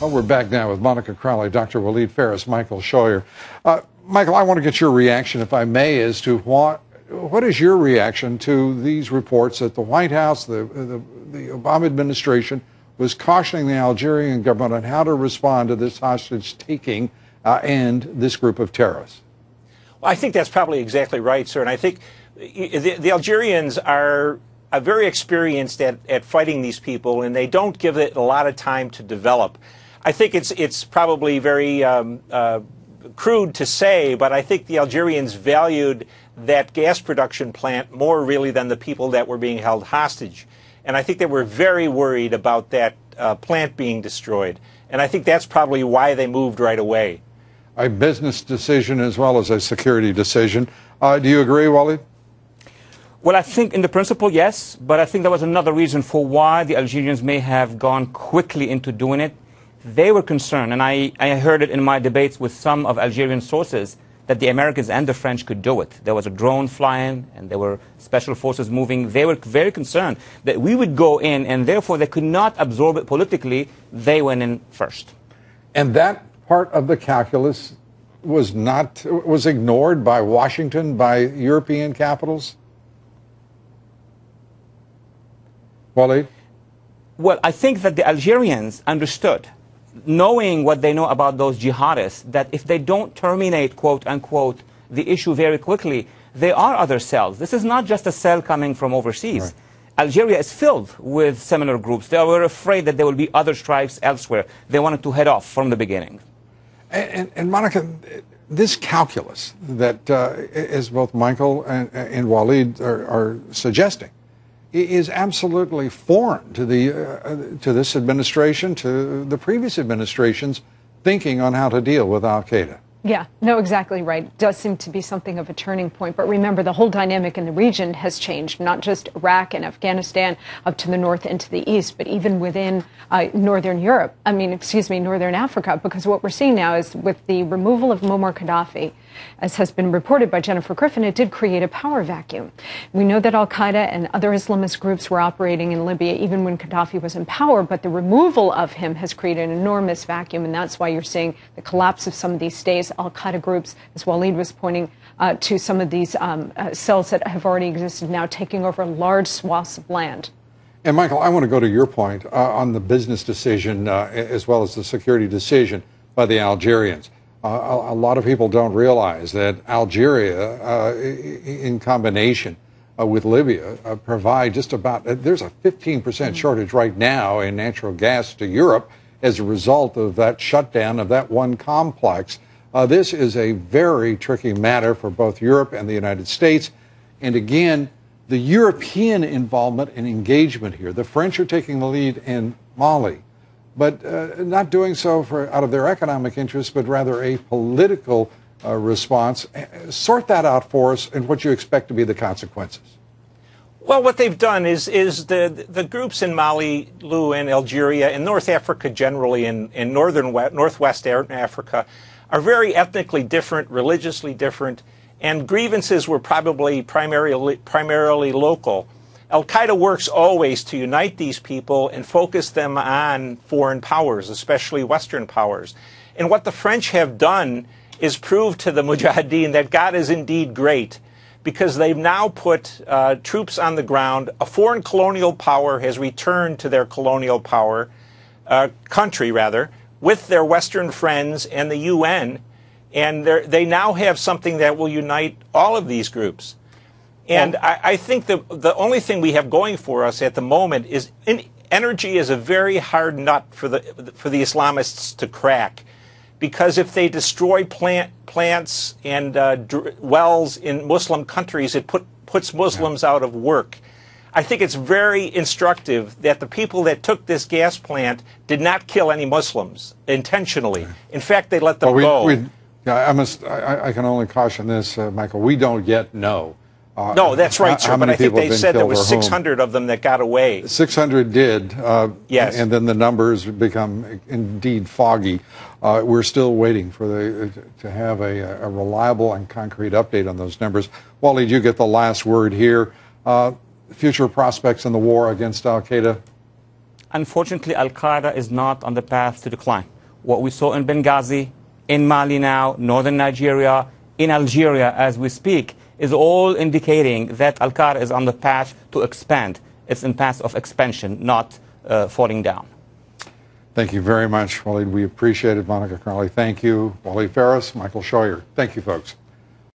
Well, we're back now with Monica Crowley, Dr. Waleed Phares, Michael Scheuer. Michael, I want to get your reaction, if I may, as to what is your reaction to these reports that the White House, the Obama administration, was cautioning the Algerian government on how to respond to this hostage-taking and this group of terrorists? Well, I think that's probably exactly right, sir. And I think the Algerians are very experienced at fighting these people, and they don't give it a lot of time to develop. I think it's probably very crude to say, but I think the Algerians valued that gas production plant more really than the people that were being held hostage. And I think they were very worried about that plant being destroyed. And I think that's probably why they moved right away. A business decision as well as a security decision. Do you agree, Waleed? Well, I think in the principle, yes, but I think there was another reason for why the Algerians may have gone quickly into doing it. They were concerned, and I heard it in my debates with some of Algerian sources, that the Americans and the French could do it. There was a drone flying, and there were special forces moving. They were very concerned that we would go in, and therefore they could not absorb it politically. They went in first. And that part of the calculus was ignored by Washington, by European capitals? Waleed? Well, I think that the Algerians understood, knowing what they know about those jihadists, that if they don't terminate, quote unquote, the issue very quickly, there are other cells. This is not just a cell coming from overseas. Right. Algeria is filled with similar groups. They were afraid that there will be other strikes elsewhere. They wanted to head off from the beginning. And Monica, this calculus that, as both Michael and Waleed are suggesting, is absolutely foreign to to this administration, to the previous administration's thinking on how to deal with Al-Qaeda. Yeah, no, exactly right. It does seem to be something of a turning point. But remember, the whole dynamic in the region has changed, not just Iraq and Afghanistan up to the north and to the east, but even within northern Africa, because what we're seeing now is with the removal of Muammar Gaddafi, as has been reported by Jennifer Griffin, it did create a power vacuum. We know that Al-Qaeda and other Islamist groups were operating in Libya even when Gaddafi was in power, but the removal of him has created an enormous vacuum, and that's why you're seeing the collapse of some of these states. Al-Qaeda groups, as Waleed was pointing to, some of these cells that have already existed now taking over large swaths of land. And Michael, I want to go to your point on the business decision as well as the security decision by the Algerians. A lot of people don't realize that Algeria, in combination with Libya, provide just about, there's a 15% shortage right now in natural gas to Europe as a result of that shutdown of that one complex. This is a very tricky matter for both Europe and the United States. And again, the European involvement and engagement here. The French are taking the lead in Mali, but not doing so out of their economic interests, but rather a political response. Sort that out for us and what you expect to be the consequences. Well, what they've done is the groups in Mali, Lou, and Algeria, and North Africa generally, and northwest Africa, are very ethnically different, religiously different, and grievances were probably primarily local. Al-Qaeda works always to unite these people and focus them on foreign powers, especially Western powers. And what the French have done is prove to the Mujahideen that God is indeed great, because they've now put troops on the ground. A foreign colonial power has returned to their colonial power, country rather, with their Western friends and the UN, and they now have something that will unite all of these groups. And I think the only thing we have going for us at the moment is energy is a very hard nut for the Islamists to crack, because if they destroy plants and wells in Muslim countries, it puts Muslims out of work. I think it's very instructive that the people that took this gas plant did not kill any Muslims intentionally. In fact, they let them go. I can only caution this, Michael. We don't yet know. No, that's right, sir. But I think they said there were 600 of them that got away. 600 did. Yes. And then the numbers become indeed foggy. We're still waiting for to have a reliable and concrete update on those numbers. Waleed, you get the last word here. Future prospects in the war against Al-Qaeda? unfortunately, Al-Qaeda is not on the path to decline. What we saw in Benghazi, in Mali now, northern Nigeria, in Algeria as we speak, is all indicating that Al-Qaeda is on the path to expand. It's in path of expansion, not falling down. Thank you very much, Waleed. We appreciate it. Monica Crowley, thank you. Waleed Phares, Michael Scheuer. Thank you, folks.